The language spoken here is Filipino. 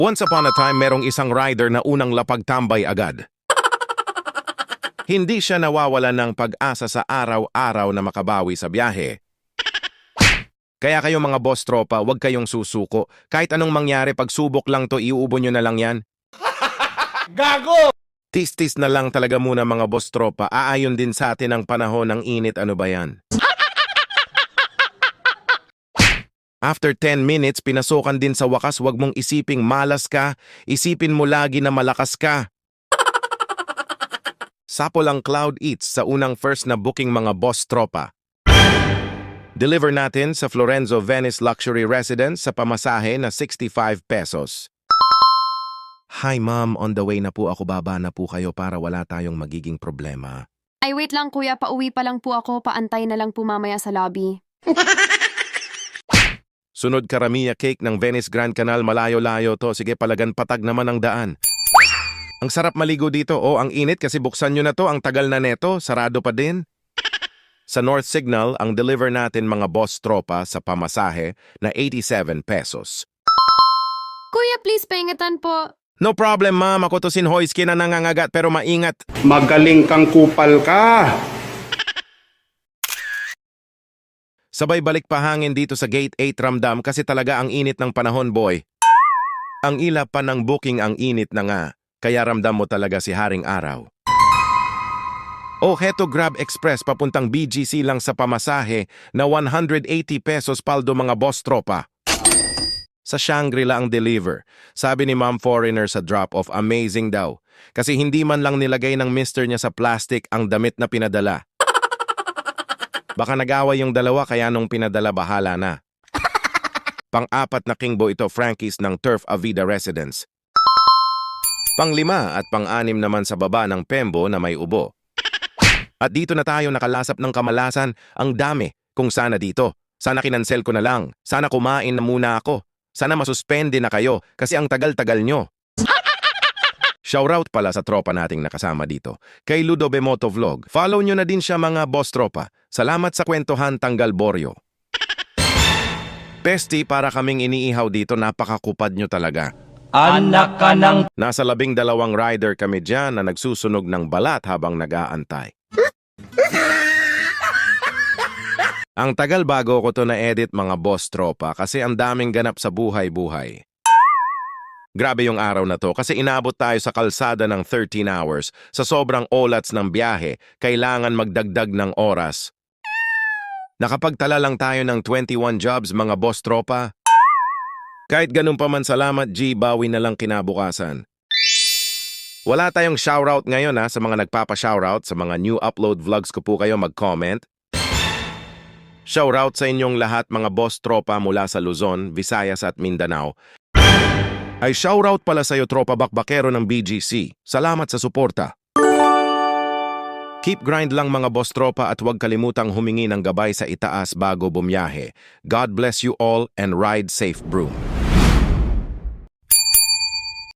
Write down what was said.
Once upon a time, merong isang rider na unang lapagtambay agad. Hindi siya nawawala ng pag-asa sa araw-araw na makabawi sa biyahe. Kaya kayo mga boss tropa, huwag kayong susuko. Kahit anong mangyari, pagsubok lang to, iuubo nyo na lang yan. Gago! Tis-tis na lang talaga muna mga boss tropa. Aayon din sa atin ang panahon ng init, ano ba yan? After 10 minutes, pinasukan din sa wakas, wag mong isiping malas ka, isipin mo lagi na malakas ka. Sapol ang Cloud Eats sa unang first na booking mga boss tropa. Deliver natin sa Florenzo Venice Luxury Residence sa pamasahe na 65 pesos. Hi ma'am, on the way na po ako, baba na po kayo para wala tayong magiging problema. Ay wait lang kuya, pauwi pa lang po ako, paantay na lang po mamaya sa lobby. Sunod Karamia Cake ng Venice Grand Canal, malayo-layo to. Sige, palagan patag naman ang daan. Ang sarap maligo dito. Oh, ang init kasi buksan nyo na to. Ang tagal na neto, sarado pa din. Sa North Signal, ang deliver natin mga boss tropa sa pamasahe na 87 pesos. Kuya, please paingatan po. No problem ma'am, ako to sinhoyskin na nangangagat pero maingat. Magaling kang kupal ka! Sabay balik pa hangin dito sa Gate 8 Ramdam kasi talaga ang init ng panahon boy. Ang ilap pa ng booking ang init na nga, kaya ramdam mo talaga si Haring Araw. Oh, heto Grab Express papuntang BGC lang sa pamasahe na 180 pesos paldo mga boss tropa. Sa Shangri-La ang deliver. Sabi ni Ma'am Foreigner sa drop-off, amazing daw. Kasi hindi man lang nilagay ng mister niya sa plastic ang damit na pinadala. Baka nag-away yung dalawa kaya nung pinadala bahala na. Pang-apat na kingbo ito, Frankie's ng Turf Avida Residence. Pang-lima at pang-anim naman sa baba ng Pembo na may ubo. At dito na tayo nakalasap ng kamalasan, ang dami. Kung sana dito, sana kinansel ko na lang, sana kumain na muna ako, sana masuspende na kayo kasi ang tagal-tagal nyo. Shoutout pala sa tropa nating nakasama dito, kay Ludo Bemoto Vlog. Follow nyo na din siya mga boss tropa. Salamat sa kwentuhan, Tanggal Boryo. Pesti, para kaming iniihaw dito, napakakupad nyo talaga. Anak ka ng... Nasa 12 rider kami dyan na nagsusunog ng balat habang nag-aantay. Ang tagal bago ko to na-edit mga boss tropa kasi ang daming ganap sa buhay-buhay. Grabe yung araw na to kasi inaabot tayo sa kalsada ng 13 hours. Sa sobrang olats ng biyahe, kailangan magdagdag ng oras. Nakapagtala lang tayo ng 21 jobs mga boss tropa. Kahit ganun pa man, salamat G, bawi na lang kinabukasan. Wala tayong shoutout ngayon sa mga nagpapa-shoutout sa mga new upload vlogs ko po kayo mag-comment. Shoutout sa inyong lahat mga boss tropa mula sa Luzon, Visayas at Mindanao. Ay shoutout pala sa'yo tropa bakbakero ng BGC. Salamat sa suporta. Keep grind lang mga boss tropa at huwag kalimutang humingi ng gabay sa itaas bago bumiyahe. God bless you all and ride safe broom.